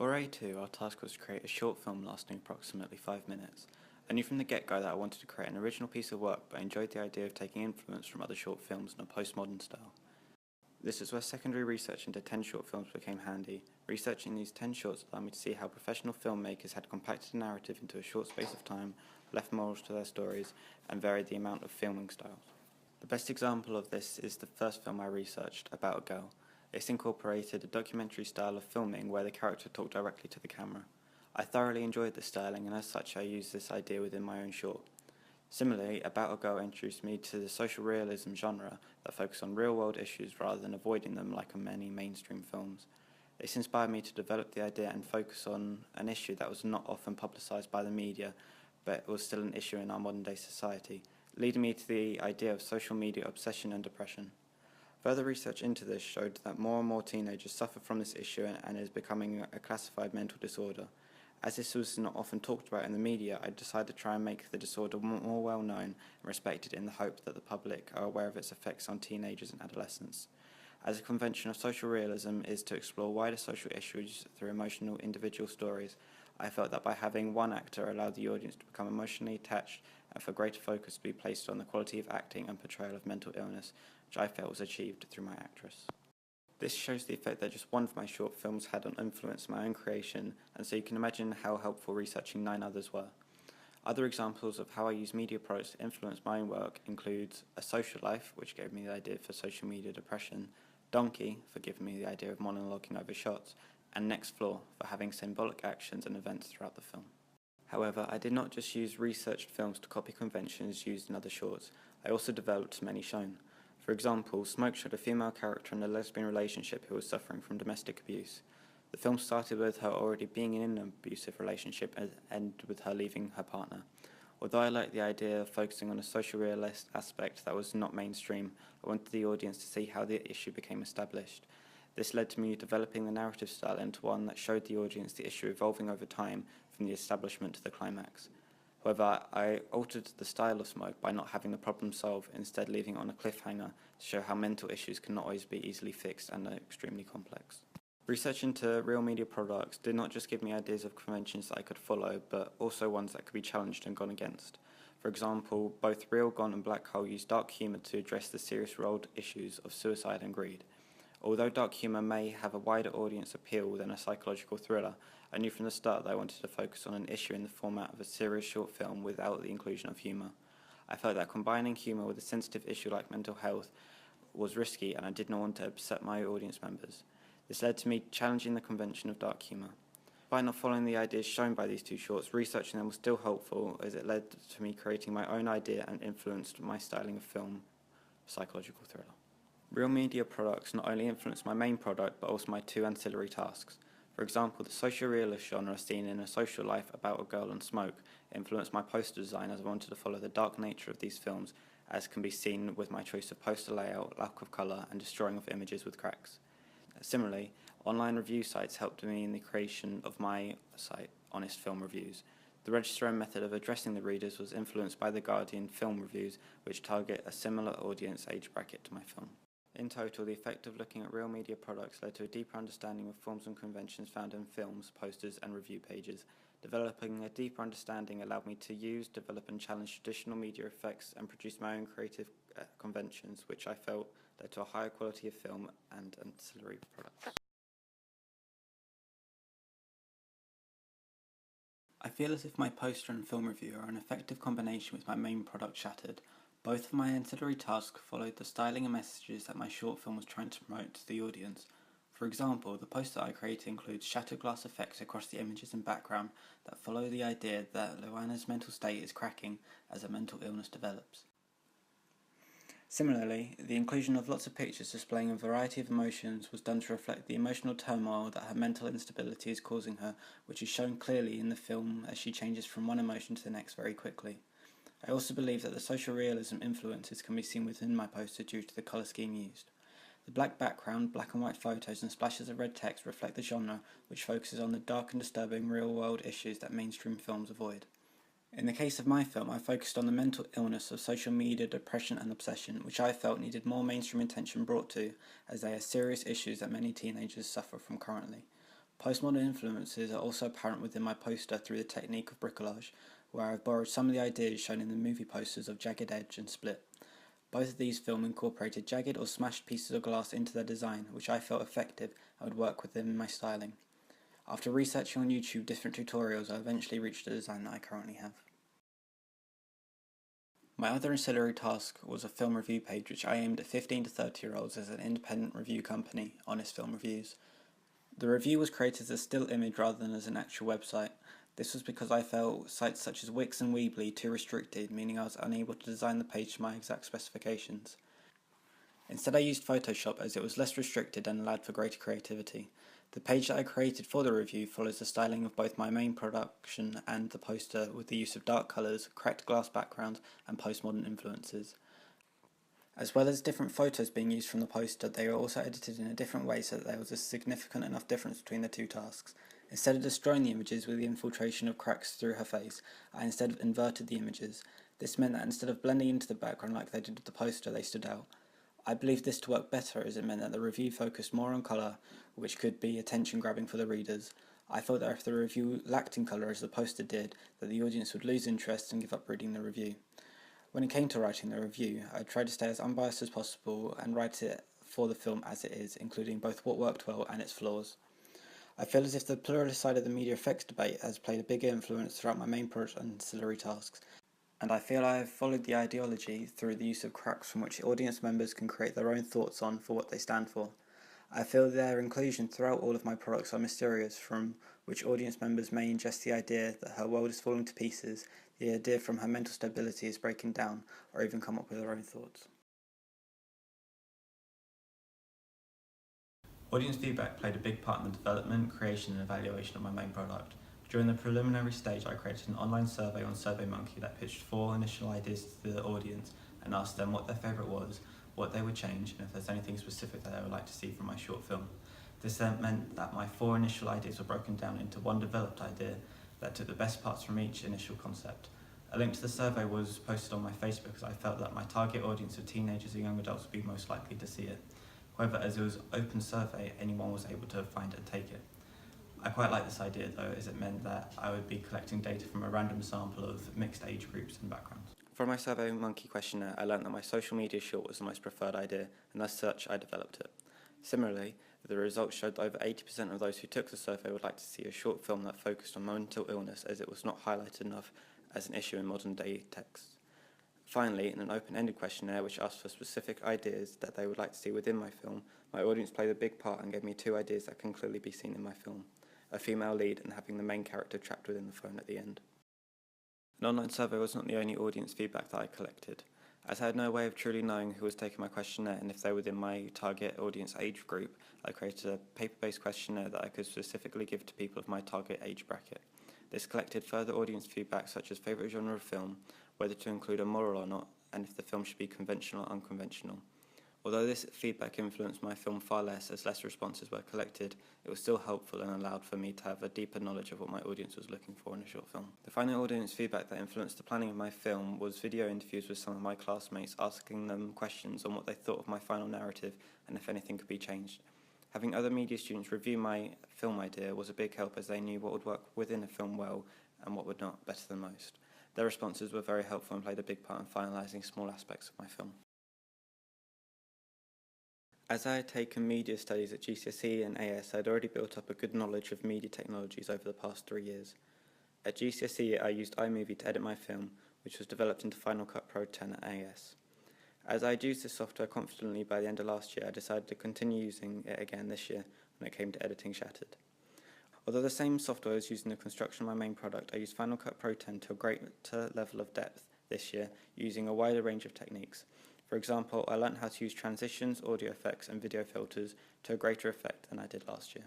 For A2, our task was to create a short film lasting approximately 5 minutes. I knew from the get-go that I wanted to create an original piece of work, but I enjoyed the idea of taking influence from other short films in a postmodern style. This is where secondary research into 10 short films became handy. Researching these 10 shorts allowed me to see how professional filmmakers had compacted a narrative into a short space of time, left morals to their stories, and varied the amount of filming styles. The best example of this is the first film I researched, About a Girl. This incorporated a documentary style of filming where the character talked directly to the camera. I thoroughly enjoyed this styling, and as such I used this idea within my own short. Similarly, About a Girl introduced me to the social realism genre that focused on real-world issues rather than avoiding them like in many mainstream films. This inspired me to develop the idea and focus on an issue that was not often publicised by the media, but was still an issue in our modern-day society, leading me to the idea of social media obsession and depression. Further research into this showed that more and more teenagers suffer from this issue and is becoming a classified mental disorder. As this was not often talked about in the media, I decided to try and make the disorder more well known and respected in the hope that the public are aware of its effects on teenagers and adolescents. As a convention of social realism is to explore wider social issues through emotional individual stories, I felt that by having one actor allowed the audience to become emotionally attached and for greater focus to be placed on the quality of acting and portrayal of mental illness, which I felt was achieved through my actress. This shows the effect that just one of my short films had on influence my own creation, and so you can imagine how helpful researching 9 others were. Other examples of how I use media products to influence my own work include A Social Life, which gave me the idea for social media depression, Donkey, for giving me the idea of monologuing over shots, and Next Floor, for having symbolic actions and events throughout the film. However, I did not just use researched films to copy conventions used in other shorts, I also developed many shown. For example, Smoke showed a female character in a lesbian relationship who was suffering from domestic abuse. The film started with her already being in an abusive relationship and ended with her leaving her partner. Although I liked the idea of focusing on a social realist aspect that was not mainstream, I wanted the audience to see how the issue became established. This led to me developing the narrative style into one that showed the audience the issue evolving over time from the establishment to the climax. However, I altered the style of Smoke by not having the problem solved, instead leaving it on a cliffhanger to show how mental issues can not always be easily fixed and are extremely complex. Research into real media products did not just give me ideas of conventions that I could follow, but also ones that could be challenged and gone against. For example, both Real Gone and Black Hole used dark humour to address the serious world issues of suicide and greed. Although dark humour may have a wider audience appeal than a psychological thriller, I knew from the start that I wanted to focus on an issue in the format of a serious short film without the inclusion of humour. I felt that combining humour with a sensitive issue like mental health was risky, and I did not want to upset my audience members. This led to me challenging the convention of dark humour. By not following the ideas shown by these 2 shorts, researching them was still helpful, as it led to me creating my own idea and influenced my styling of film, psychological thriller. Real media products not only influenced my main product, but also my 2 ancillary tasks. For example, the social realist genre seen in A Social Life, About a Girl and Smoke influenced my poster design, as I wanted to follow the dark nature of these films, as can be seen with my choice of poster layout, lack of colour, and destroying of images with cracks. Similarly, online review sites helped me in the creation of my site, Honest Film Reviews. The register and method of addressing the readers was influenced by The Guardian film reviews, which target a similar audience age bracket to my film. In total, the effect of looking at real media products led to a deeper understanding of forms and conventions found in films, posters, and review pages. Developing a deeper understanding allowed me to use, develop, and challenge traditional media effects and produce my own creative conventions, which I felt led to a higher quality of film and ancillary products. I feel as if my poster and film review are an effective combination with my main product, Shattered. Both of my ancillary tasks followed the styling and messages that my short film was trying to promote to the audience. For example, the poster I created includes shattered glass effects across the images and background that follow the idea that Luana's mental state is cracking as her mental illness develops. Similarly, the inclusion of lots of pictures displaying a variety of emotions was done to reflect the emotional turmoil that her mental instability is causing her, which is shown clearly in the film as she changes from one emotion to the next very quickly. I also believe that the social realism influences can be seen within my poster due to the colour scheme used. The black background, black and white photos, and splashes of red text reflect the genre, which focuses on the dark and disturbing real-world issues that mainstream films avoid. In the case of my film, I focused on the mental illness of social media depression and obsession, which I felt needed more mainstream attention brought to, as they are serious issues that many teenagers suffer from currently. Postmodern influences are also apparent within my poster through the technique of bricolage, where I've borrowed some of the ideas shown in the movie posters of Jagged Edge and Split. Both of these films incorporated jagged or smashed pieces of glass into their design, which I felt effective and would work within my styling. After researching on YouTube different tutorials, I eventually reached the design that I currently have. My other ancillary task was a film review page which I aimed at 15 to 30-year-olds as an independent review company, Honest Film Reviews. The review was created as a still image rather than as an actual website. This was because I felt sites such as Wix and Weebly too restricted, meaning I was unable to design the page to my exact specifications. Instead I used Photoshop as it was less restricted and allowed for greater creativity. The page that I created for the review follows the styling of both my main production and the poster with the use of dark colours, cracked glass backgrounds and postmodern influences. As well as different photos being used from the poster, they were also edited in a different way so that there was a significant enough difference between the two tasks. Instead of destroying the images with the infiltration of cracks through her face, I instead inverted the images. This meant that instead of blending into the background like they did with the poster, they stood out. I believed this to work better as it meant that the review focused more on colour, which could be attention-grabbing for the readers. I felt that if the review lacked in colour as the poster did, that the audience would lose interest and give up reading the review. When it came to writing the review, I tried to stay as unbiased as possible and write it for the film as it is, including both what worked well and its flaws. I feel as if the pluralist side of the media effects debate has played a big influence throughout my main project and ancillary tasks, and I feel I have followed the ideology through the use of cracks from which audience members can create their own thoughts on for what they stand for. I feel their inclusion throughout all of my products are mysterious, from which audience members may ingest the idea that her world is falling to pieces, the idea from her mental stability is breaking down, or even come up with their own thoughts. Audience feedback played a big part in the development, creation and evaluation of my main product. During the preliminary stage, I created an online survey on SurveyMonkey that pitched 4 initial ideas to the audience and asked them what their favourite was, what they would change, and if there's anything specific that they would like to see from my short film. This then meant that my 4 initial ideas were broken down into one developed idea that took the best parts from each initial concept. A link to the survey was posted on my Facebook as I felt that my target audience of teenagers and young adults would be most likely to see it. However, as it was an open survey, anyone was able to find it and take it. I quite like this idea though, as it meant that I would be collecting data from a random sample of mixed age groups and backgrounds. For my SurveyMonkey questionnaire, I learned that my social media short was the most preferred idea, and as such, I developed it. Similarly, the results showed that over 80% of those who took the survey would like to see a short film that focused on mental illness, as it was not highlighted enough as an issue in modern day texts. Finally, in an open-ended questionnaire which asked for specific ideas that they would like to see within my film, my audience played a big part and gave me 2 ideas that can clearly be seen in my film: a female lead and having the main character trapped within the phone at the end. An online survey was not the only audience feedback that I collected. As I had no way of truly knowing who was taking my questionnaire and if they were within my target audience age group, I created a paper-based questionnaire that I could specifically give to people of my target age bracket. This collected further audience feedback such as favourite genre of film, whether to include a moral or not, and if the film should be conventional or unconventional. Although this feedback influenced my film far less as less responses were collected, it was still helpful and allowed for me to have a deeper knowledge of what my audience was looking for in a short film. The final audience feedback that influenced the planning of my film was video interviews with some of my classmates, asking them questions on what they thought of my final narrative and if anything could be changed. Having other media students review my film idea was a big help, as they knew what would work within a film well and what would not better than most. Their responses were very helpful and played a big part in finalising small aspects of my film. As I had taken media studies at GCSE and AS, I had already built up a good knowledge of media technologies over the past 3 years. At GCSE, I used iMovie to edit my film, which was developed into Final Cut Pro 10 at AS. As I had used this software confidently by the end of last year, I decided to continue using it again this year when it came to editing Shattered. Although the same software was used in the construction of my main product, I used Final Cut Pro 10 to a greater level of depth this year, using a wider range of techniques. For example, I learnt how to use transitions, audio effects and video filters to a greater effect than I did last year.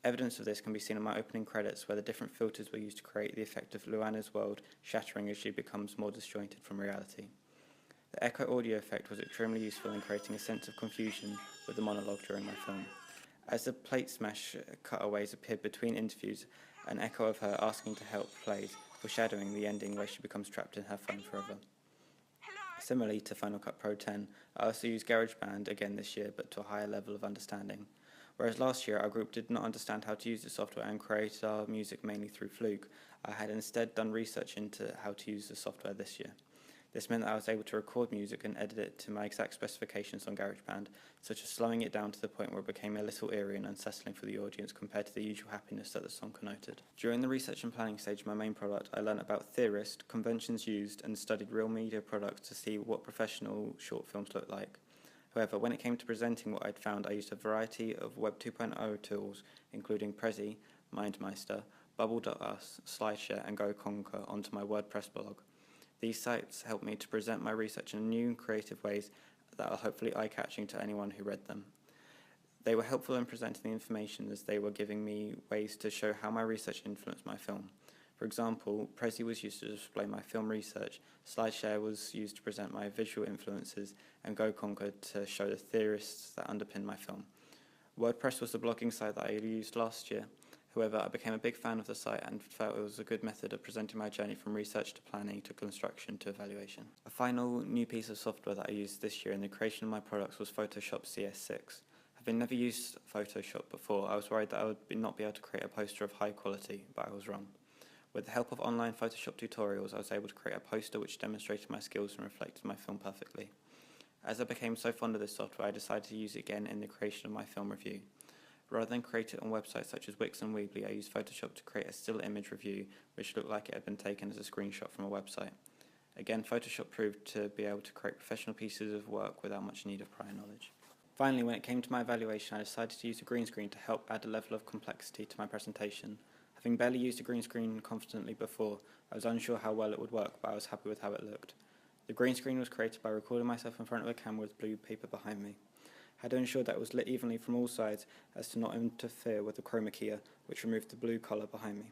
Evidence of this can be seen in my opening credits, where the different filters were used to create the effect of Luana's world shattering as she becomes more disjointed from reality. The echo audio effect was extremely useful in creating a sense of confusion with the monologue during my film. As the plate smash cutaways appeared between interviews, an echo of her asking to help played, foreshadowing the ending where she becomes trapped in her phone forever. Similarly to Final Cut Pro 10, I also used GarageBand again this year, but to a higher level of understanding. Whereas last year our group did not understand how to use the software and created our music mainly through Fluke, I had instead done research into how to use the software this year. This meant that I was able to record music and edit it to my exact specifications on GarageBand, such as slowing it down to the point where it became a little eerie and unsettling for the audience compared to the usual happiness that the song connoted. During the research and planning stage of my main product, I learned about Theorist, conventions used, and studied real media products to see what professional short films look like. However, when it came to presenting what I'd found, I used a variety of Web 2.0 tools, including Prezi, MindMeister, Bubble.us, SlideShare, and GoConquer onto my WordPress blog. These sites helped me to present my research in new and creative ways that are hopefully eye-catching to anyone who read them. They were helpful in presenting the information as they were giving me ways to show how my research influenced my film. For example, Prezi was used to display my film research, SlideShare was used to present my visual influences, and GoConquer to show the theorists that underpin my film. WordPress was the blogging site that I used last year. However, I became a big fan of the site and felt it was a good method of presenting my journey from research to planning to construction to evaluation. A final new piece of software that I used this year in the creation of my products was Photoshop CS6. Having never used Photoshop before, I was worried that I would not be able to create a poster of high quality, but I was wrong. With the help of online Photoshop tutorials, I was able to create a poster which demonstrated my skills and reflected my film perfectly. As I became so fond of this software, I decided to use it again in the creation of my film review. Rather than create it on websites such as Wix and Weebly, I used Photoshop to create a still image review which looked like it had been taken as a screenshot from a website. Again, Photoshop proved to be able to create professional pieces of work without much need of prior knowledge. Finally, when it came to my evaluation, I decided to use a green screen to help add a level of complexity to my presentation. Having barely used a green screen confidently before, I was unsure how well it would work, but I was happy with how it looked. The green screen was created by recording myself in front of a camera with blue paper behind me. I had ensured that it was lit evenly from all sides as to not interfere with the chroma key, which removed the blue colour behind me.